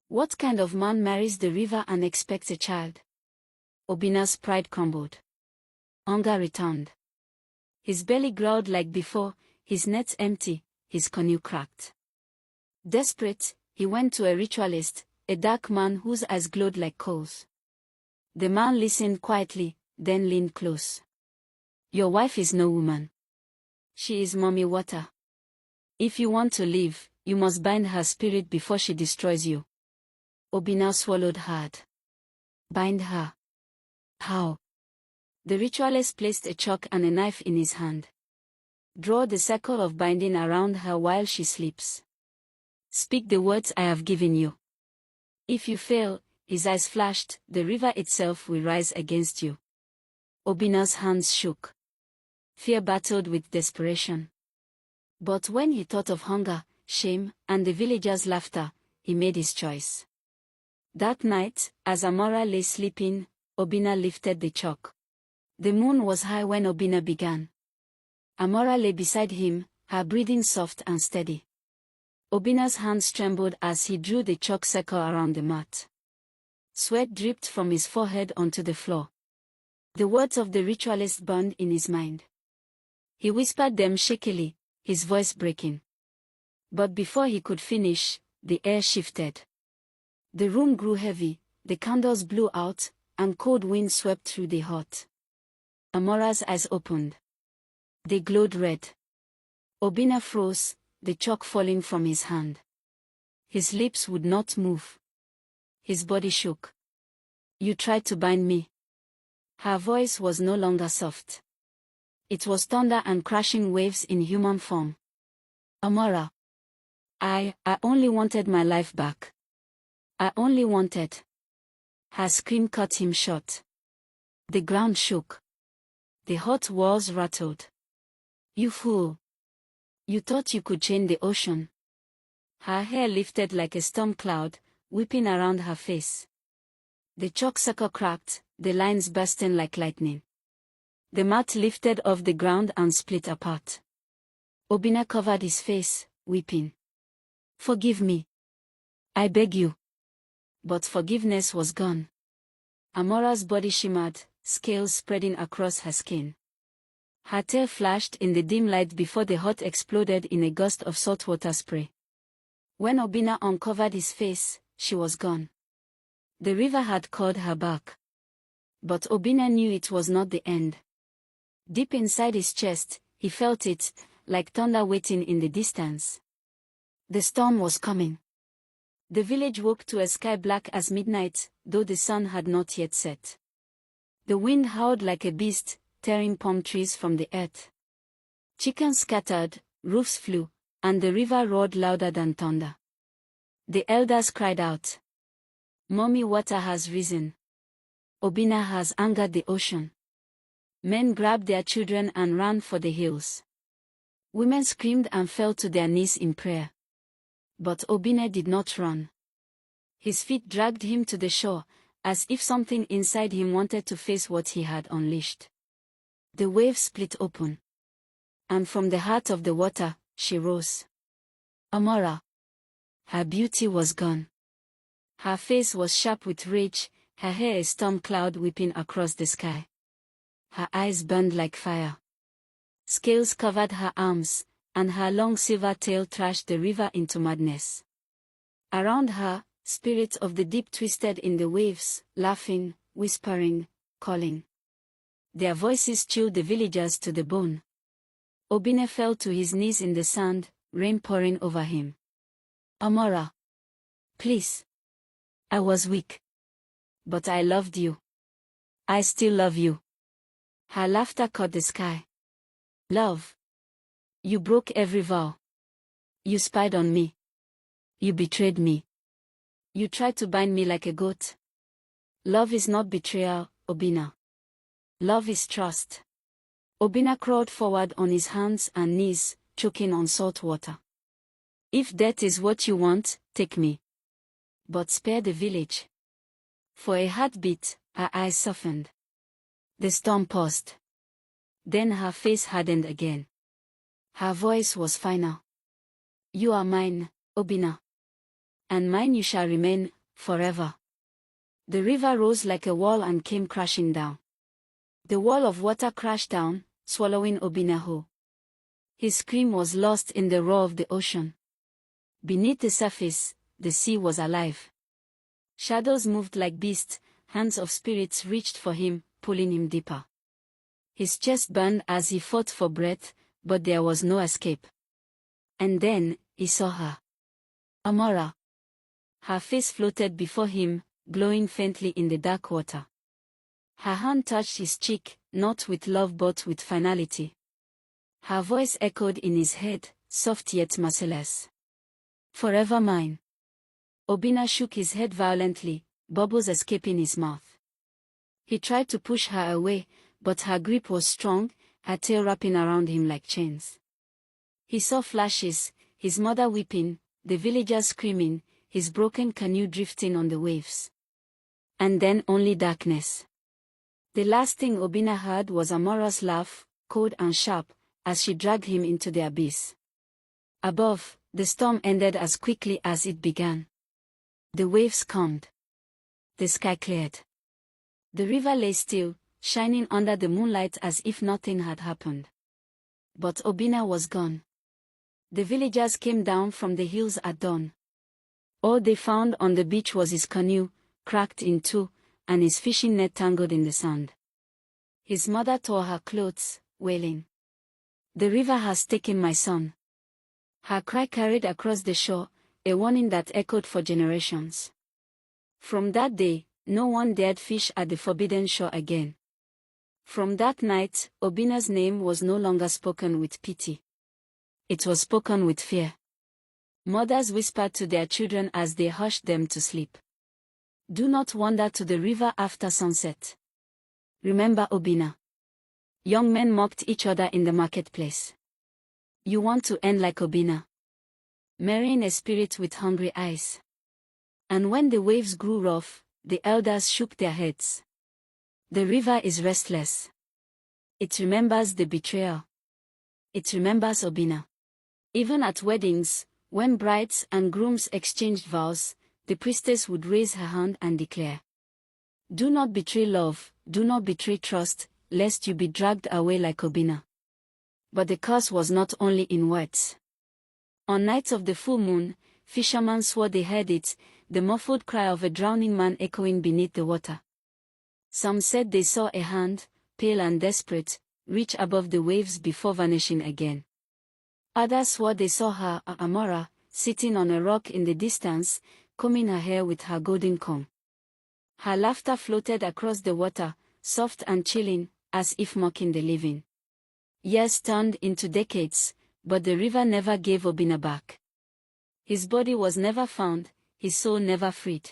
What kind of man marries the river and expects a child? Obinna's pride crumbled. Hunger returned. His belly growled like before, his nets empty, his canoe cracked. Desperate, he went to a ritualist, a dark man whose eyes glowed like coals. The man listened quietly, then leaned close. Your wife is no woman. She is mommy water. If you want to live, you must bind her spirit before she destroys you. Obinna swallowed hard. Bind her? How? The ritualist placed a chalk and a knife in his hand. Draw the circle of binding around her while she sleeps. Speak the words I have given you. If you fail, his eyes flashed, the river itself will rise against you. Obinna's hands shook. Fear battled with desperation. But when he thought of hunger, shame, and the villagers' laughter, he made his choice. That night, as Amora lay sleeping, Obinna lifted the chalk. The moon was high when Obinna began. Amora lay beside him, her breathing soft and steady. Obinna's hands trembled as he drew the chalk circle around the mat. Sweat dripped from his forehead onto the floor. The words of the ritualist burned in his mind. He whispered them shakily, his voice breaking. But before he could finish, the air shifted. The room grew heavy, the candles blew out, and cold wind swept through the hut. Amora's eyes opened. They glowed red. Obinna froze, the chalk falling from his hand. His lips would not move. His body shook. You tried to bind me. Her voice was no longer soft. It was thunder and crashing waves in human form. Amora. I only wanted my life back. I only wanted. Her scream cut him short. The ground shook. The hot walls rattled. You fool. You thought you could chain the ocean. Her hair lifted like a storm cloud, whipping around her face. The chalk circle cracked, the lines bursting like lightning. The mat lifted off the ground and split apart. Obinna covered his face, weeping. Forgive me. I beg you. But forgiveness was gone. Amora's body shimmered, scales spreading across her skin. Her tail flashed in the dim light before the hut exploded in a gust of saltwater spray. When Obinna uncovered his face, she was gone. The river had called her back. But Obinna knew it was not the end. Deep inside his chest, he felt it, like thunder waiting in the distance. The storm was coming. The village woke to a sky black as midnight, though the sun had not yet set. The wind howled like a beast, tearing palm trees from the earth. Chickens scattered, roofs flew, and the river roared louder than thunder. The elders cried out. Mommy water has risen. Obinna has angered the ocean. Men grabbed their children and ran for the hills. Women screamed and fell to their knees in prayer. But Obinna did not run. His feet dragged him to the shore, as if something inside him wanted to face what he had unleashed. The waves split open. And from the heart of the water, she rose. Amora. Her beauty was gone. Her face was sharp with rage, her hair a storm cloud whipping across the sky. Her eyes burned like fire. Scales covered her arms, and her long silver tail thrashed the river into madness. Around her, spirits of the deep twisted in the waves, laughing, whispering, calling. Their voices chilled the villagers to the bone. Obinna fell to his knees in the sand, rain pouring over him. Amora. Please. I was weak. But I loved you. I still love you. Her laughter caught the sky. Love. You broke every vow. You spied on me. You betrayed me. You tried to bind me like a goat. Love is not betrayal, Obinna. Love is trust. Obinna crawled forward on his hands and knees, choking on salt water. If death is what you want, take me. But spare the village. For a heartbeat, her eyes softened. The storm paused. Then her face hardened again. Her voice was final. You are mine, Obinna. And mine you shall remain, forever. The river rose like a wall and came crashing down. The wall of water crashed down, swallowing Obinna whole. His scream was lost in the roar of the ocean. Beneath the surface, the sea was alive. Shadows moved like beasts, hands of spirits reached for him, pulling him deeper. His chest burned as he fought for breath, but there was no escape. And then, he saw her. Amora. Her face floated before him, glowing faintly in the dark water. Her hand touched his cheek, not with love but with finality. Her voice echoed in his head, soft yet merciless. Forever mine. Obinna shook his head violently, bubbles escaping his mouth. He tried to push her away, but her grip was strong, her tail wrapping around him like chains. He saw flashes, his mother weeping, the villagers screaming, his broken canoe drifting on the waves. And then only darkness. The last thing Obinna heard was Amora's laugh, cold and sharp, as she dragged him into the abyss. Above, the storm ended as quickly as it began. The waves calmed. The sky cleared. The river lay still, shining under the moonlight as if nothing had happened. But Obinna was gone. The villagers came down from the hills at dawn. All they found on the beach was his canoe, cracked in two, and his fishing net tangled in the sand. His mother tore her clothes, wailing. "The river has taken my son." Her cry carried across the shore, a warning that echoed for generations. From that day, no one dared fish at the forbidden shore again. From that night, Obinna's name was no longer spoken with pity. It was spoken with fear. Mothers whispered to their children as they hushed them to sleep. "Do not wander to the river after sunset. Remember Obinna." Young men mocked each other in the marketplace. "You want to end like Obinna?" Marrying a spirit with hungry eyes. And when the waves grew rough, the elders shook their heads. The river is restless. It remembers the betrayal. It remembers Obinna. Even at weddings, when brides and grooms exchanged vows, the priestess would raise her hand and declare, "Do not betray love, do not betray trust, lest you be dragged away like Obinna." But the curse was not only in words. On nights of the full moon, fishermen swore they heard it, the muffled cry of a drowning man echoing beneath the water. Some said they saw a hand, pale and desperate, reach above the waves before vanishing again. Others swore they saw her, Amora, sitting on a rock in the distance, combing her hair with her golden comb. Her laughter floated across the water, soft and chilling, as if mocking the living. Years turned into decades, but the river never gave Obinna back. His body was never found, his soul never freed.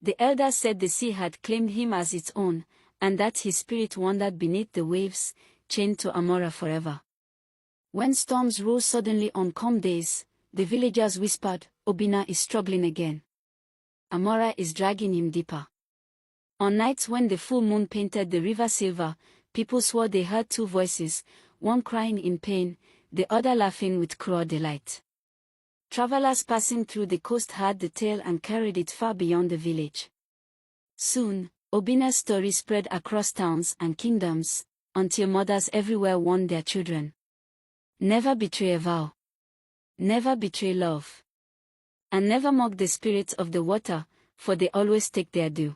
The elders said the sea had claimed him as its own, and that his spirit wandered beneath the waves, chained to Amora forever. When storms rose suddenly on calm days, the villagers whispered, "Obinna is struggling again. Amora is dragging him deeper." On nights when the full moon painted the river silver, people swore they heard two voices, one crying in pain, the other laughing with cruel delight. Travelers passing through the coast heard the tale and carried it far beyond the village. Soon, Obinna's story spread across towns and kingdoms, until mothers everywhere warned their children. Never betray a vow. Never betray love. And never mock the spirits of the water, for they always take their due.